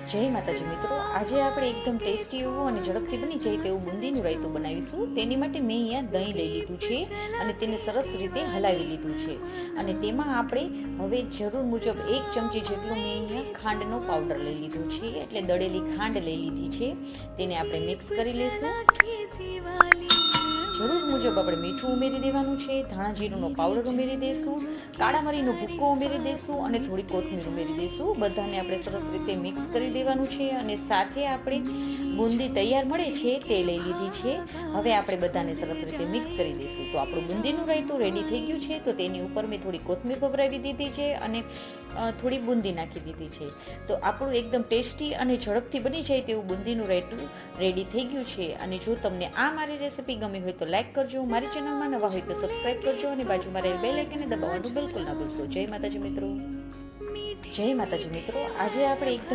જય માતાજી મિત્રો, આજે આપણે એકદમ ટેસ્ટી એવું અને ઝડપથી બની જાય તેવું બુંદીનું રાયતું બનાવીશું. તેની માટે મેં અહીંયા દહીં લઈ લીધું છે અને તેને સરસ રીતે હલાવી લીધું છે. અને તેમાં આપણે હવે જરૂર મુજબ 1 ચમચી જેટલું મેં અહીંયા ખાંડનો પાવડર લઈ લીધો છે, એટલે દળેલી ખાંડ લઈ લીધી છે. તેને આપણે મિક્સ કરી લઈશું. જરૂર મુજબ આપણે મીઠું ઉમેરી દેવાનું છે, ધાણા જીરુંનો પાવડર ઉમેરી દઈશું, કાળા મરીનો ભૂક્કો ઉમેરી દઈશું અને થોડી કોથમીર ઉમેરી દઈશું. બધાને આપણે સરસ રીતે મિક્સ કરી દેવાનું છે. અને સાથે આપણે બુંદી તૈયાર મળે છે તે લઈ લીધી છે. હવે આપણે બધાને સરસ રીતે મિક્સ કરી દઈશું. તો આપણું બુંદીનું રાયતું રેડી થઈ ગયું છે. તો તેની ઉપર મેં થોડી કોથમીર ભભરાવી દીધી છે અને થોડી બુંદી નાખી દીધી છે. તો આપણું એકદમ ટેસ્ટી અને ઝડપથી બની જાય તેવું બુંદીનું રાયતું રેડી થઈ ગયું છે. અને જો તમને આ મારી રેસીપી ગમી હોય તો લાઈક કરજો, મારી ચેનલમાં નવા હોય તો સબસ્ક્રાઈબ કરજો અને બાજુમાં રહેલ બેલ આઇકનને દબાવવાનું બિલકુલ ના ભૂલશો. જય માતાજી મિત્રો. જય માતાજી મિત્રો, આજે આપણે એકદમ